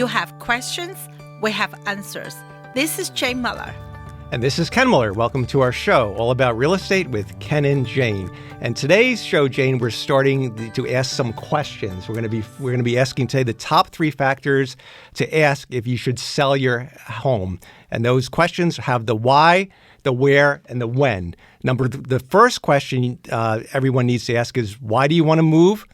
You have questions, we have answers. This is Jane Muller. And this is Ken Muller. Welcome to our show, all about real estate with Ken and Jane. And today's show, Jane, we're starting to ask some questions. We're going to be asking today the top 3 factors to ask if you should sell your home. And those questions have the why, the where, and the when. The first question everyone needs to ask is, why do you want to move?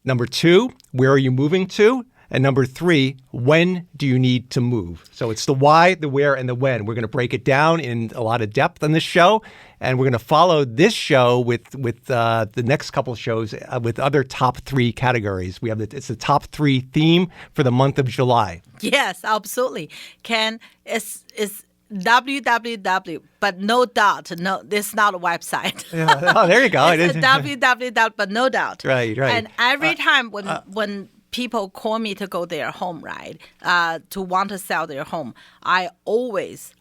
Number 2, where are you moving to? And number 3, when do you need to move? So it's the why, the where, and the when. We're going to break it down in a lot of depth on this show, and we're going to follow this show with the next couple of shows with other top 3 categories. It's the top 3 theme for the month of July. Yes, absolutely. Ken, it's www, but no dot. No, this is not a website. Yeah. Oh, there you go. It's www, but no dot. Right. And every time when people call me to go their home, right, to want to sell their home, I always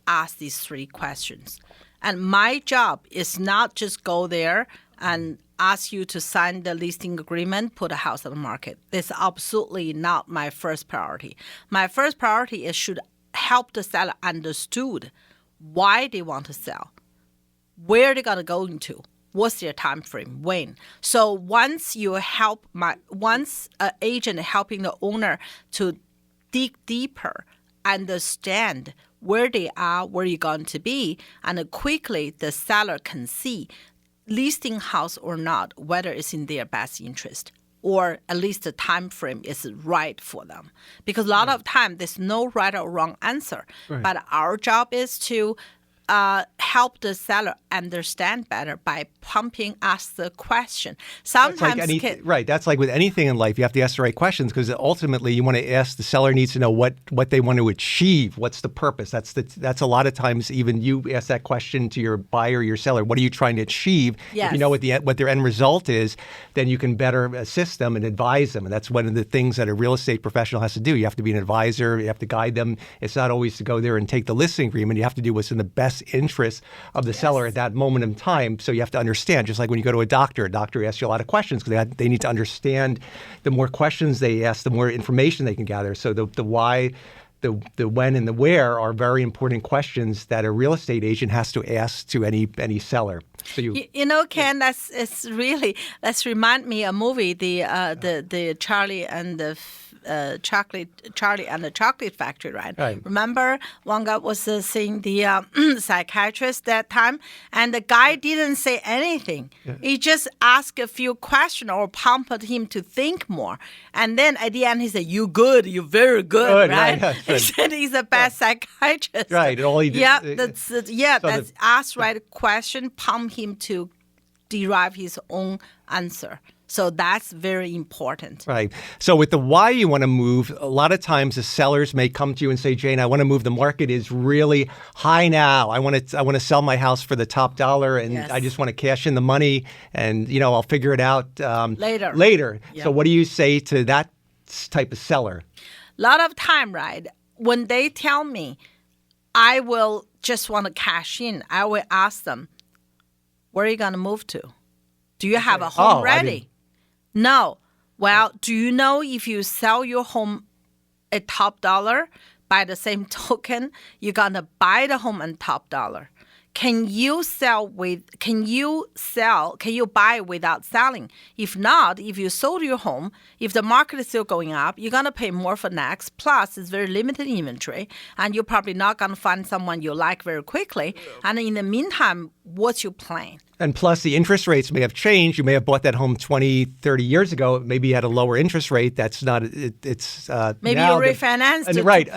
ask these 3 questions. And my job is not just go there and ask you to sign the listing agreement, put a house on the market. That's absolutely not my first priority. My first priority is should help the seller understood why they want to sell, where they're going to go into, what's their time frame, when. So once an agent helping the owner to dig deeper, understand where they are, where you're going to be, and quickly the seller can see listing house or not, whether it's in their best interest, or at least the time frame is right for them. Because a lot of time, there's no right or wrong answer. Right. But our job is to help the seller understand better by pumping us the question. Sometimes, that's like with anything in life, you have to ask the right questions because ultimately you want to ask the seller needs to know what they want to achieve. What's the purpose? That's a lot of times even you ask that question to your buyer, your seller. What are you trying to achieve? Yes. If you know what their end result is, then you can better assist them and advise them. And that's one of the things that a real estate professional has to do. You have to be an advisor. You have to guide them. It's not always to go there and take the listing agreement. You have to do what's in the best interest of the seller at that moment in time. So you have to understand, just like when you go to a doctor asks you a lot of questions because they need to understand. The more questions they ask, the more information they can gather. So the why, the when, and the where are very important questions that a real estate agent has to ask to any seller. So Ken, that's remind me a movie, the Charlie and the Chocolate Factory, right? Remember, one guy was seeing the psychiatrist that time, and the guy didn't say anything. Yeah. He just asked a few questions or pumped him to think more. And then at the end, he said, "You good? You very good, right?" He said he's the best psychiatrist. Right. And all he did. That's ask right question, pump him to derive his own answer. So that's very important. Right. So with the why you want to move, a lot of times the sellers may come to you and say, Jane, I want to move. The market is really high now. I want to sell my house for the top dollar, and yes, I just want to cash in the money, and I'll figure it out later. Yeah. So what do you say to that type of seller? A lot of time, right? When they tell me, I will just want to cash in, I will ask them, where are you going to move to? Do you have a home ready? No. Well, do you know if you sell your home at top dollar, by the same token, you're going to buy the home at top dollar? Can you buy without selling? If not, if you sold your home, if the market is still going up, you're going to pay more for next. Plus, it's very limited inventory, and you're probably not going to find someone you like very quickly. And in the meantime, what's your plan? And plus, the interest rates may have changed. You may have bought that home 20, 30 years ago, maybe at a lower interest rate. That's not, it's maybe you refinanced it. Right.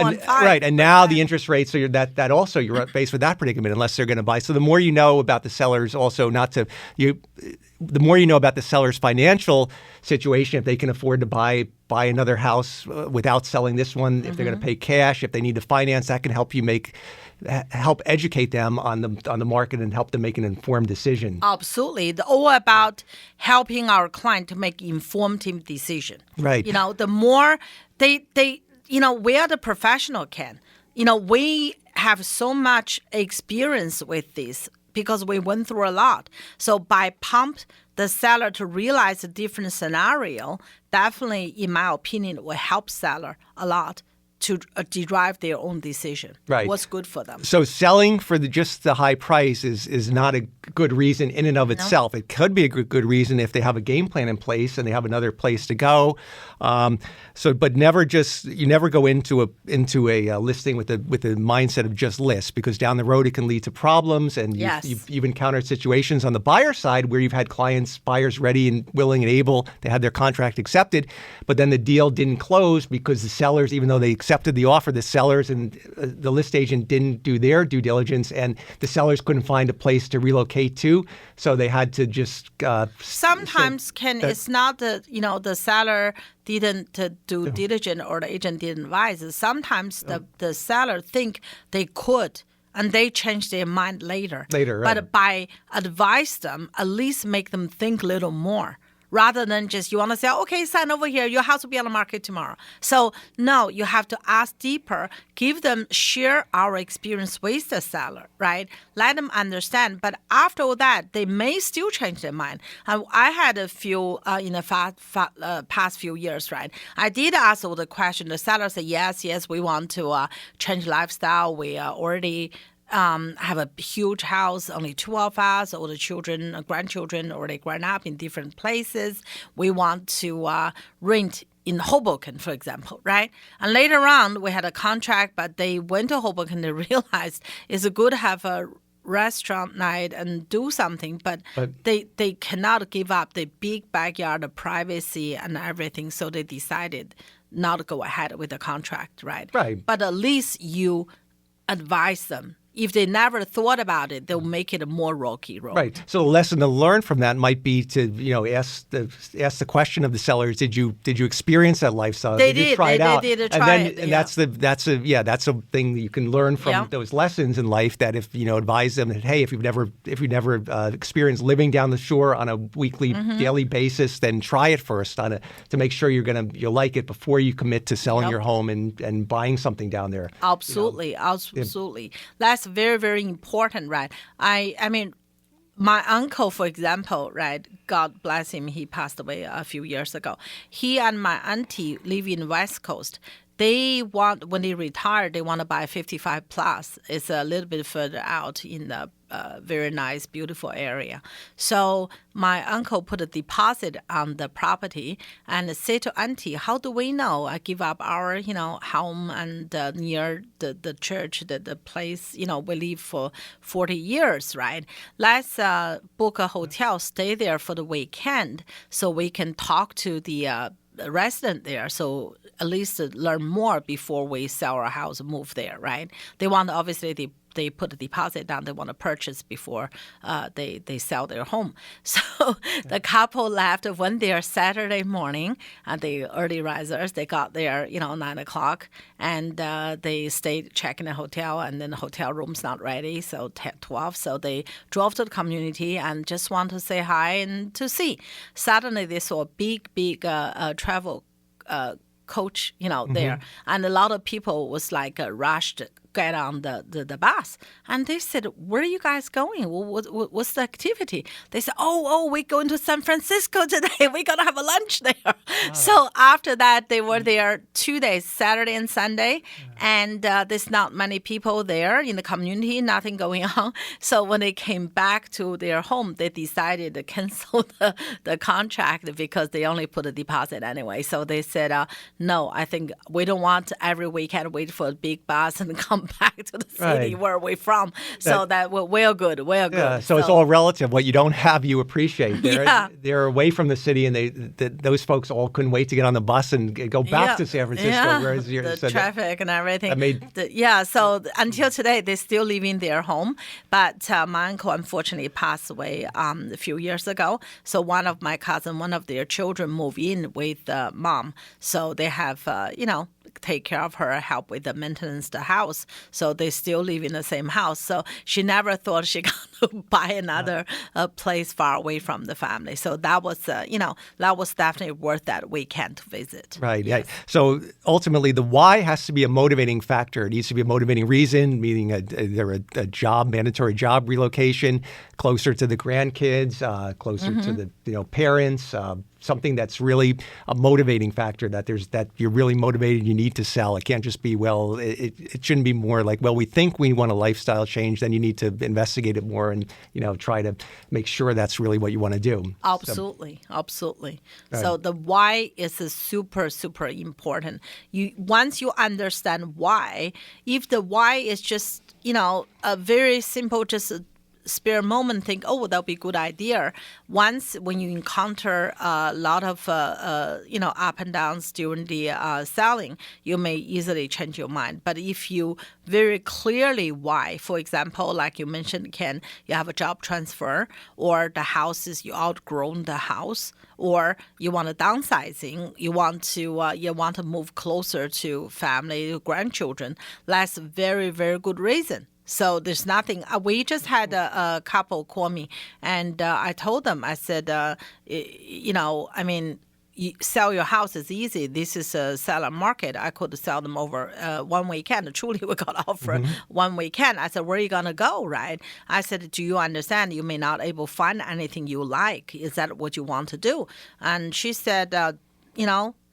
And now the interest rates, so that also you're faced with that predicament unless they're going to buy. So the more you know about the sellers, also the more you know about the seller's financial situation, if they can afford to buy another house without selling this one, if they're going to pay cash, if they need to finance, that can help you help educate them on the market and help them make an informed decision. Absolutely. It's all about helping our client to make informed decision. Right. The more we are the professional, Ken. We have so much experience with this because we went through a lot. So by pump the seller to realize a different scenario, definitely, in my opinion, will help seller a lot to derive their own decision. Right. What's good for them. So selling for just the high price is not a good reason in and of itself. It could be a good reason if they have a game plan in place and they have another place to go. But you never go into a listing with the mindset of just list, because down the road it can lead to problems. And you've encountered situations on the buyer side where you've had buyers ready and willing and able, they had their contract accepted, but then the deal didn't close because the sellers, even though they accepted the offer, the sellers and the list agent didn't do their due diligence, and the sellers couldn't find a place to relocate to, so they had to just. Sometimes, Ken, it's not the seller didn't do diligence or the agent didn't advise. Sometimes the seller think they could, and they change their mind later. Right. But by advise them, at least make them think a little more. Rather than just you want to say, okay, sign over here, your house will be on the market tomorrow. So no, you have to ask deeper, share our experience with the seller, right? Let them understand. But after all that, they may still change their mind. I had a few in the past few years, right? I did ask all the question. The seller said, yes, we want to change lifestyle. We already have a huge house, only 2 of us, all the children, grandchildren already grown up in different places. We want to rent in Hoboken, for example, right? And later on, we had a contract, but they went to Hoboken. They realized it's good to have a restaurant night and do something, but they cannot give up the big backyard, the privacy and everything. So they decided not to go ahead with the contract, right? Right. But at least you advise them. If they never thought about it, they'll make it a more rocky road. Right. So the lesson to learn from that might be to ask the question of the sellers: Did you experience that lifestyle? They did. You try it out? They did try it. And that's a thing that you can learn from those lessons in life. That if advise them that, hey, if you've never experienced living down the shore on a weekly, daily basis, then try it first to make sure you'll like it before you commit to selling your home and buying something down there. Absolutely, absolutely. That's very, very important, right? I mean, my uncle, for example, right, God bless him, he passed away a few years ago. He and my auntie live in West Coast. When they retire, they want to buy 55 plus. It's a little bit further out in the very nice, beautiful area. So my uncle put a deposit on the property and said to auntie, how do we know? I give up our, home and near the church, the place, we live for 40 years, right? Let's book a hotel, stay there for the weekend so we can talk to the resident there, so at least learn more before we sell our house and move there, right? They want, obviously, they put a deposit down. They want to purchase before they sell their home. So the couple left one there Saturday morning, and the early risers, they got there, 9 o'clock, and they stayed, checking the hotel, and then the hotel room's not ready, so 12. So they drove to the community and just want to say hi and to see. Suddenly they saw a big travel coach, there, and a lot of people was like rushed get on the bus. And they said, where are you guys going? What's the activity? They said, we're going to San Francisco today. We're going to have a lunch there. Oh. So after that, they were there 2 days, Saturday and Sunday. And there's not many people there in the community, nothing going on. So when they came back to their home, they decided to cancel the contract because they only put a deposit anyway. So they said, no, I think we don't want every weekend wait for a big bus and come back to the city where we're from. So that we're good. Yeah, so it's all relative. What you don't have, you appreciate. They're away from the city, and those folks all couldn't wait to get on the bus and go back to San Francisco. Yeah. Whereas the traffic and everything. So until today, they still live in their home. But my uncle unfortunately passed away a few years ago. So one of my cousins, one of their children moved in with mom. So they have, take care of her, help with the maintenance of the house. So they still live in the same house. So she never thought she could buy another place far away from the family. So that was, that was definitely worth that weekend to visit. Right. Yes. Yeah. So ultimately, the why has to be a motivating factor. It needs to be a motivating reason, meaning a job, mandatory job relocation, closer to the grandkids, closer to the parents. Something that's really a motivating factor, that you're really motivated, you need to sell. It can't just be, well, it shouldn't be more like, well, we think we want a lifestyle change, then you need to investigate it more and, try to make sure that's really what you want to do. Absolutely. So the why is super, super important. Once you understand why, if the why is just, a very simple, just spare moment, think, oh, that'll be a good idea. Once when you encounter a lot of, up and downs during the selling, you may easily change your mind. But if you very clearly why, for example, like you mentioned, Ken, you have a job transfer, or the house is you outgrown the house, or you want a downsizing, you want to move closer to family, grandchildren, that's a very, very good reason. So there's nothing. We just had a couple call me, and I told them, I said, sell your house is easy. This is a seller market. I could sell them over one weekend. Truly, we got offer one weekend. I said, where are you going to go, right? I said, do you understand you may not able to find anything you like? Is that what you want to do? And she said,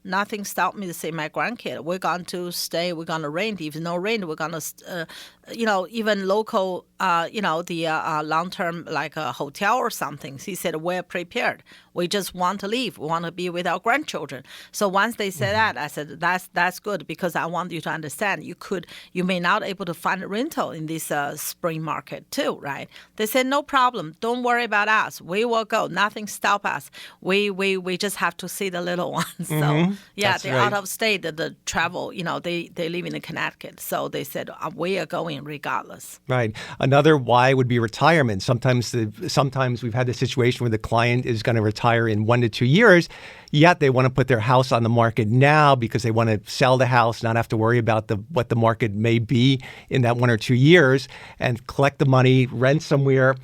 nothing stopped me to say my grandkid, we're going to stay, we're going to rent. If no rent, we're going to, even local, the long-term, like a hotel or something. He said, we're prepared. We just want to leave. We want to be with our grandchildren. So once they said that, I said, that's good, because I want you to understand you may not able to find a rental in this spring market too, right? They said, no problem. Don't worry about us. We will go. Nothing stop us. We just have to see the little ones. So That's they're right. out of state, the travel, they live in Connecticut. So they said, we are going regardless. Right. Another why would be retirement. Sometimes we've had the situation where the client is going to retire in 1 to 2 years, yet they want to put their house on the market now because they want to sell the house, not have to worry about what the market may be in that 1 or 2 years, and collect the money, rent somewhere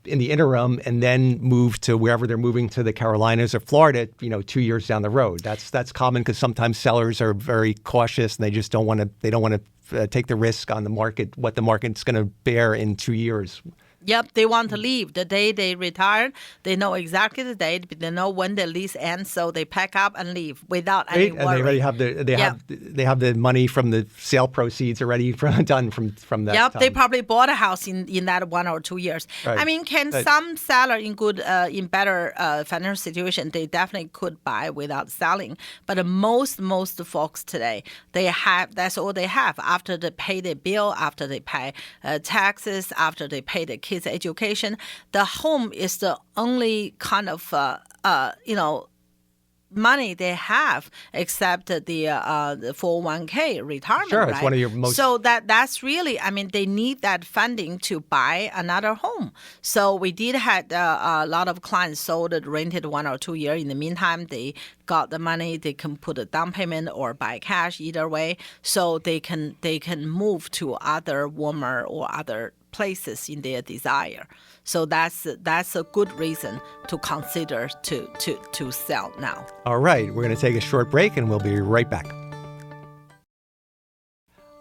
in the interim, and then move to wherever they're moving, to the Carolinas or Florida, 2 years down the road. That's common, because sometimes sellers are very cautious and they just don't want to take the risk on the market, what the market's going to bear in 2 years. Yep, they want to leave. The day they retired, they know exactly the date, but they know when the lease ends, so they pack up and leave without any worry. And they already have they have the money from the sale proceeds already done from that Yep, time. they probably bought a house in that 1 or 2 years. Right. I mean, some seller in better financial situation, they definitely could buy without selling. But most folks today, that's all they have after they pay their bill, after they pay taxes, after they pay the kids' education. The home is the only kind of money they have, except the 401k retirement. Sure, right? it's one of your most. So that's really, they need that funding to buy another home. So we did had a lot of clients sold, rented 1 or 2 years. In the meantime, they got the money. They can put a down payment or buy cash, either way. So they can move to other warmer or other places in their desire. So that's a good reason to consider to sell now. All right, we're going to take a short break and we'll be right back.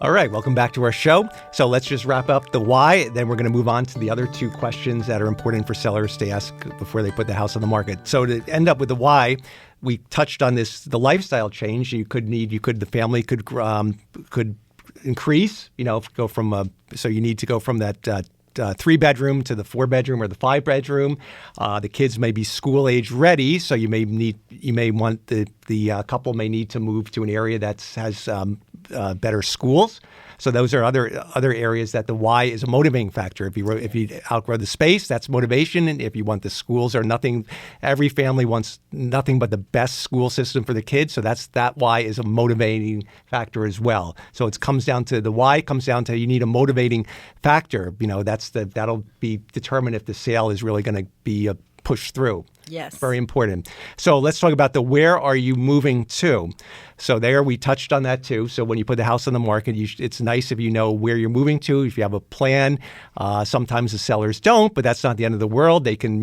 All right, welcome back to our show. So let's just wrap up the why, then we're going to move on to the other 2 questions that are important for sellers to ask before they put the house on the market. So to end up with the why, we touched on the lifestyle change. The family could increase, go from so you need to go from that 3-bedroom to the 4-bedroom or the 5-bedroom. The kids may be school age ready, so you may want the couple may need to move to an area that has better schools. So those are other areas that the why is a motivating factor. If you outgrow the space, that's motivation. And if you want the schools or nothing, every family wants nothing but the best school system for the kids. So that why is a motivating factor as well. So it comes down to the why comes down to you need a motivating factor. That'll be determined if the sale is really going to be push through. Yes. Very important. So let's talk about the where are you moving to? So there we touched on that too. So when you put the house on the market, it's nice if you know where you're moving to, if you have a plan. Sometimes the sellers don't, but that's not the end of the world. They can,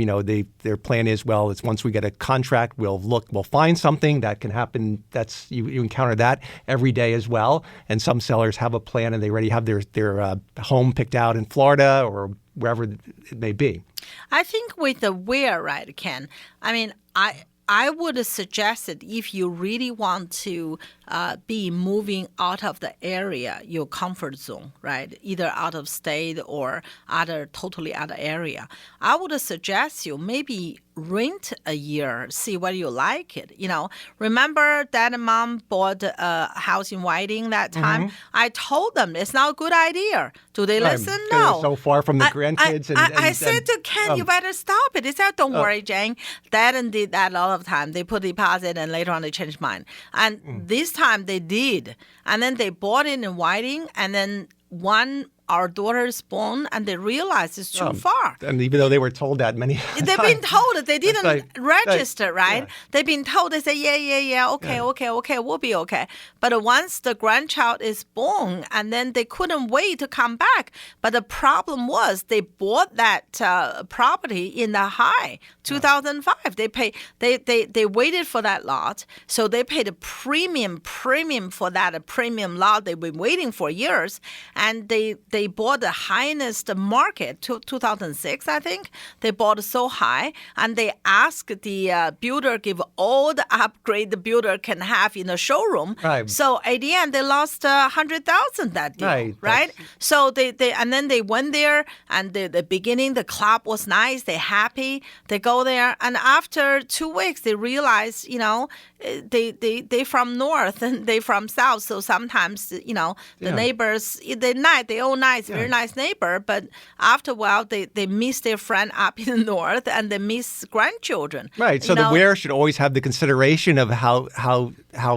their plan is, well, it's once we get a contract, we'll find something that can happen. That's you encounter that every day as well. And some sellers have a plan and they already have their home picked out in Florida or wherever it may be. I think with the where, right, Ken, I would suggest that if you really want to be moving out of the area, your comfort zone, right, either out of state or totally other area, I would suggest you maybe rent a year, see whether you like it. Remember Dad and Mom bought a house in Whiting that time? Mm-hmm. I told them it's not a good idea. Do they listen? No. So far from the grandkids. I said to Ken, you better stop it. He said, don't worry, Jane. Dad did that a lot of time. They put deposit and later on they changed mind. And this time they did. And then they bought it in Whiting, and then our daughter's born, and they realized it's too far. And even though they were told that many times. They've been told. They didn't register, right? Yeah. They've been told. They say, okay, we'll be okay. But once the grandchild is born, and then they couldn't wait to come back. But the problem was they bought that property in the high 2005. They waited for that lot, so they paid a premium for that, a premium lot they've been waiting for years, and they bought the highest market, 2006, I think. They bought so high, and they asked the builder give all the upgrade the builder can have in the showroom. Right. So at the end, they lost $100,000 that deal, right? So and then they went there, and the beginning, the club was nice. They're happy. They go there, and after 2 weeks, they realize, they from north and they from south. So sometimes, the neighbors, they all nice, very nice neighbor. But after a while, they miss their friend up in the north, and they miss grandchildren. Right. So the where should always have the consideration of how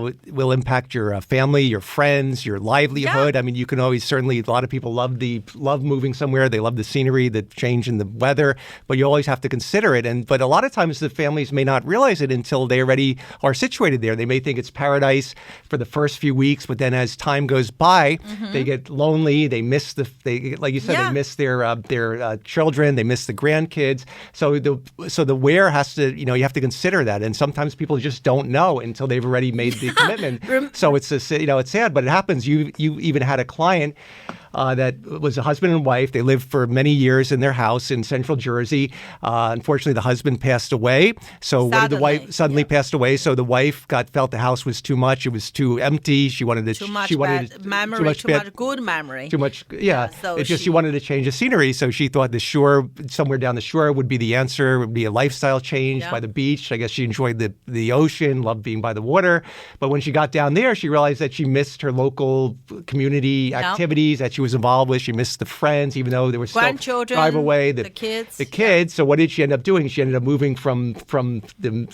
it will impact your family, your friends, your livelihood. Yeah. You can always certainly, a lot of people love moving somewhere. They love the scenery, the change in the weather, but you always have to consider it. But a lot of times the families may not realize it until they already are situated there. They may think it's paradise for the first few weeks, but then as time goes by, they get lonely. They miss like you said, they miss their children. They miss the grandkids. So the where has to, you have to consider that. And sometimes people just don't know until they've already made the commitment. So it's it's sad, but it happens. You even had a client that was a husband and wife. They lived for many years in their house in Central Jersey. Unfortunately, the husband passed away. So the wife suddenly passed away. So the wife felt the house was too much. It was too empty. She wanted to. Too much bad memory. Too much good memory. Too much. Yeah. So she wanted to change the scenery. So she thought the shore, somewhere down the shore, would be the answer. It would be a lifestyle change by the beach. I guess she enjoyed the ocean, loved being by the water. But when she got down there, she realized that she missed her local community activities that she was involved with. She missed the friends, even though there were still drive away the kids. So what did she end up doing? She ended up moving from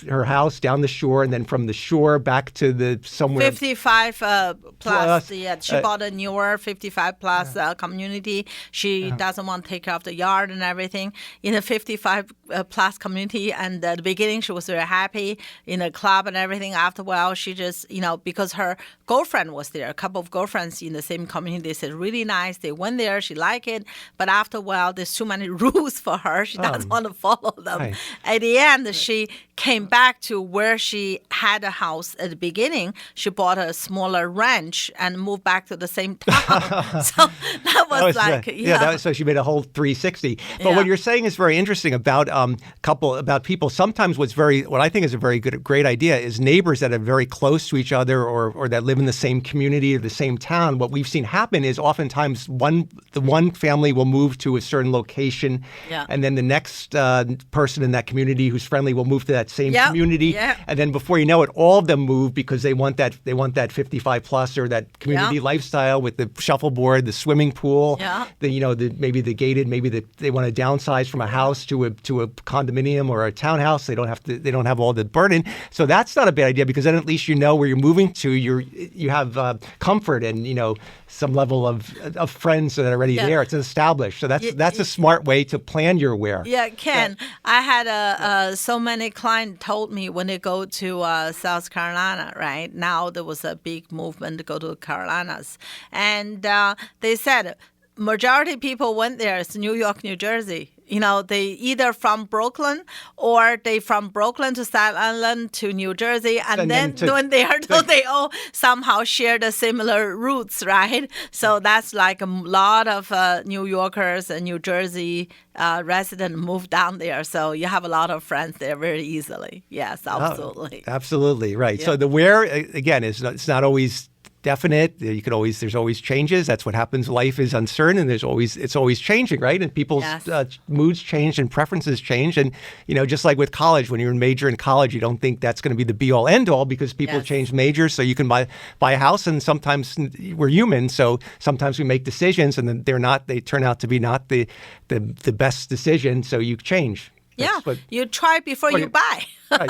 her house down the shore, and then from the shore back to the somewhere 55 plus. She bought a newer 55 plus community. She doesn't want to take care of the yard and everything in a 55 plus community. And at the beginning, she was very happy in the club and everything. After a while, she just because her girlfriend was there, a couple of girlfriends in the same community. They said really nice. They went there. She liked it. But after a while, there's too many rules for her. She doesn't want to follow them. Right. At the end, she came back to where she had a house at the beginning. She bought a smaller ranch and moved back to the same town. So that was so she made a whole 360. But what you're saying is very interesting about people. Sometimes what I think is a great idea is neighbors that are very close to each other or that live in the same community or the same town. What we've seen happen is oftentimes the one family will move to a certain location, and then the next person in that community who's friendly will move to that same community, and then before you know it, all of them move because they want that 55 plus or that community lifestyle with the shuffleboard, the swimming pool, maybe the gated, they want to downsize from a house to a condominium or a townhouse. They don't have all the burden. So that's not a bad idea because then at least you know where you're moving to. You have comfort and some level of friends that are already there. It's established. So that's a smart way to plan your wear. Yeah, Ken, I had so many clients told me when they go to South Carolina, right? Now there was a big movement to go to the Carolinas. And they said majority of people went there. It's New York, New Jersey. They either from Brooklyn or they from Brooklyn to Staten Island to New Jersey. And then when they are, they all somehow share the similar roots, right? So that's like a lot of New Yorkers and New Jersey residents move down there. So you have a lot of friends there very easily. Yes, absolutely. Oh, absolutely, right. Yeah. So the wear, again, it's not always definite. There's always changes. That's what happens. Life is uncertain, and it's always changing, right? And people's moods change and preferences change. And just like with college, when you're a major in college, you don't think that's going to be the be all end all because people change majors. So you can buy a house, and sometimes we're human, so sometimes we make decisions, and then they turn out to be not the best decision. So you change. You try before you buy.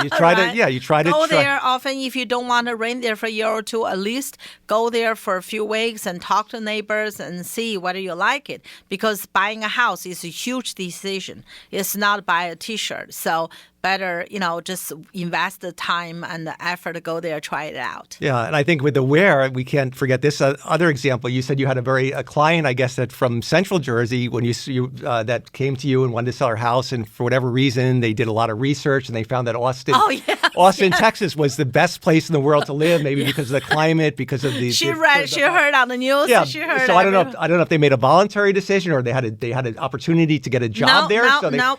You try to go there often. If you don't want to rent there for a year or two, at least go there for a few weeks and talk to neighbors and see whether you like it. Because buying a house is a huge decision. It's not buy a T-shirt. So better, just invest the time and the effort to go there, try it out. Yeah, and I think with the wear, we can't forget this other example. You said you had a client, I guess, that from Central Jersey when you that came to you and wanted to sell her house, and for whatever reason, they did a lot of research and they found that Austin, Texas was the best place in the world to live, maybe because of the climate, because of the. She heard on the news. Yeah, she heard. So I don't know if they made a voluntary decision or they had an opportunity to get a job there.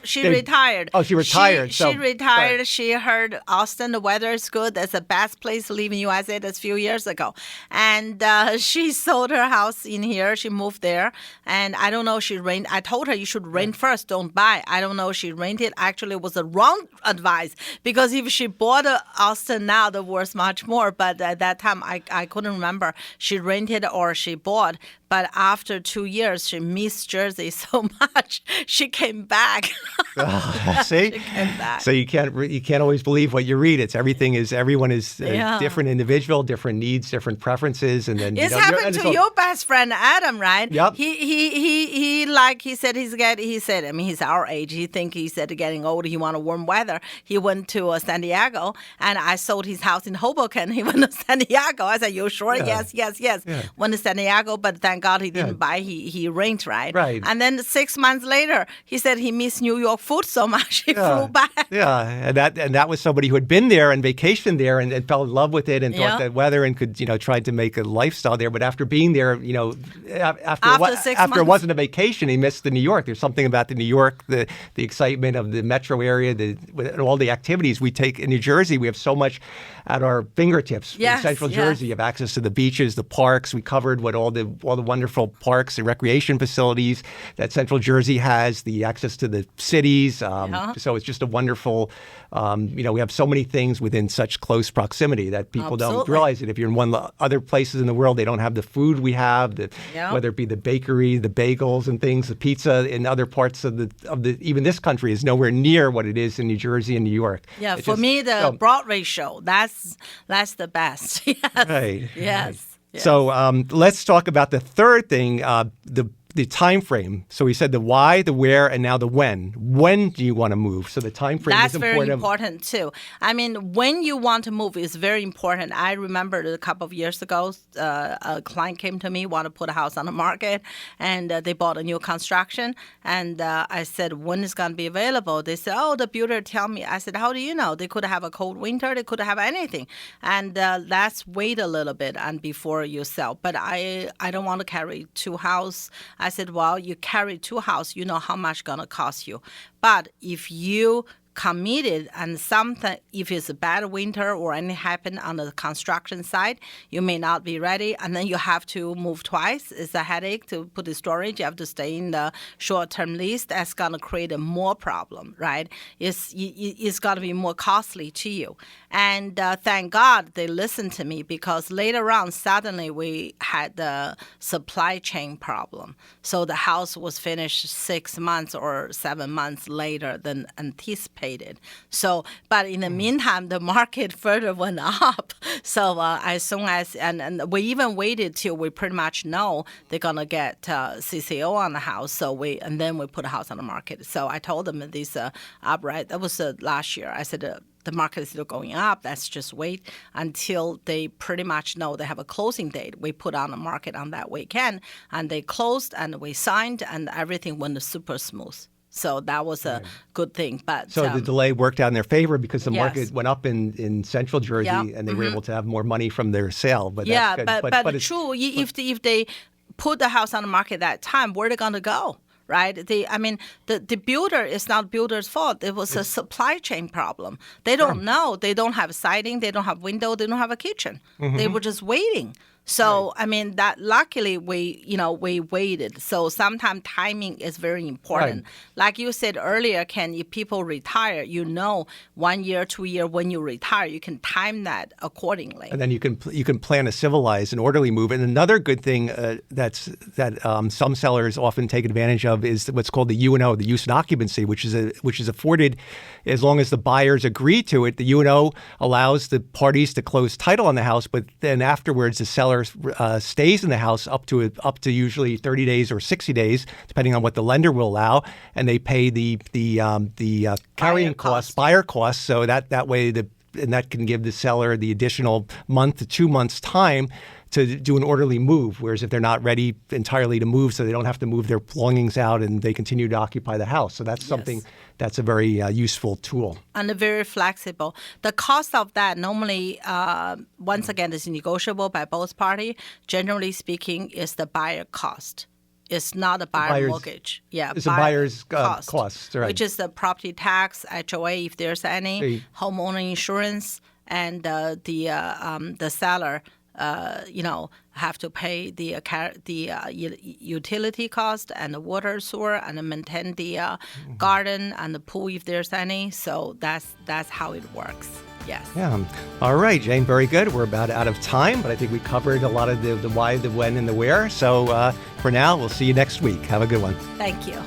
She retired. Oh, she retired. She retired. Right. She heard Austin, the weather is good. That's the best place to live in USA. That's a few years ago. And she sold her house in here. She moved there. And I don't know, I told her you should rent first, don't buy. I don't know, she rented. Actually, it was the wrong advice because if she bought Austin now, the worth much more. But at that time, I couldn't remember. She rented or she bought. But after 2 years, she missed Jersey so much, she came back. See? She came back. So you can't always believe what you read. Everyone is a different individual, different needs, different preferences, and then it's happened to your best friend Adam, right? Yep. He said he's our age. He said getting old, he want warm weather. He went to San Diego, and I sold his house in Hoboken. He went to San Diego. I said, "You sure?" Yeah. Yes. Yeah. Went to San Diego, but thank God he didn't buy. He rent, right? Right. And then 6 months later, he said he missed New York food so much he flew back. Yeah, and that was somebody who had been there and vacationed there and fell in love with it and thought that weather and could tried to make a lifestyle there. But after being there, after 6 months, it wasn't a vacation. He missed the New York. There's something about the New York, the excitement of the metro area, and all the activities we take in New Jersey. We have so much at our fingertips. Yes, in Central Jersey, you have access to the beaches, the parks. We covered what all the wonderful parks and recreation facilities that Central Jersey has, the access to the cities. So it's just a wonderful, we have so many things within such close proximity that people don't realize it. If you're in other places in the world, they don't have the food we have, whether it be the bakery, the bagels and things, the pizza in other parts of the even this country is nowhere near what it is in New Jersey and New York. Yeah, for me, the Broadway show, that's the best. Yes. Right. Yes. Right. Yes. So let's talk about the third thing, the time frame. So we said the why, the where, and now the when. When do you want to move? So the time frame is important. That's very important too. I mean, when you want to move is very important. I remember a couple of years ago, a client came to me, want to put a house on the market, and they bought a new construction. And I said, when is going to be available? They said, the builder tell me. I said, how do you know? They could have a cold winter. They could have anything. And let's wait a little bit and before you sell. But I don't want to carry two houses. I said, well, you carry two houses, you know how much going to cost you. But if you committed and something, if it's a bad winter or anything happen on the construction site, you may not be ready, and then you have to move twice. It's a headache to put the storage. You have to stay in the short-term lease. That's going to create a more problem, right? It's going to be more costly to you. And thank God they listened to me, because later on, suddenly we had the supply chain problem. So the house was finished 6 months or 7 months later than anticipated. paid it. So, but in the meantime, the market further went up. So as soon as, and we even waited till we pretty much know they're going to get CCO on the house. So and then we put the house on the market. So I told them this upright, that was last year. I said, the market is still going up. Let's just wait until they pretty much know they have a closing date. We put on the market on that weekend, and they closed, and we signed, and everything went super smooth. So that was a good thing. But so the delay worked out in their favor because the market yes. went up in Central Jersey, and they were able to have more money from their sale. But yeah, that's good. but it's true. If they put the house on the market that time, where are they going to go? Right? The builder is not builder's fault. It was a supply chain problem. They don't know. They don't have siding. They don't have window. They don't have a kitchen. They were just waiting. So, right. That luckily we waited. So sometimes timing is very important. Right. Like you said earlier, Ken, if people retire, 1 year, 2 year, when you retire, you can time that accordingly. And then you can plan a civilized and orderly move. And another good thing that some sellers often take advantage of is what's called the UNO, the use and occupancy, which is afforded as long as the buyers agree to it. The UNO allows the parties to close title on the house, but then afterwards the seller stays in the house up to usually 30 days or 60 days, depending on what the lender will allow, and they pay the carrying costs, buyer costs. So that way, and that can give the seller the additional month to 2 months time to do an orderly move. Whereas if they're not ready entirely to move, so they don't have to move their belongings out and they continue to occupy the house. So that's something that's a very useful tool. And very flexible. The cost of that normally, once again, is negotiable by both parties. Generally speaking, is the buyer cost. It's not a buyer mortgage. Yeah, it's a buyer's cost, right. Which is the property tax, HOA, if there's any, homeowner insurance, and the seller have to pay the utility cost and the water, sewer, and maintain the garden and the pool if there's any. So that's how it works. Yes. Yeah. All right, Jane, very good. We're about out of time, but I think we covered a lot of the why, the when, and the where. So for now, we'll see you next week. Have a good one. Thank you.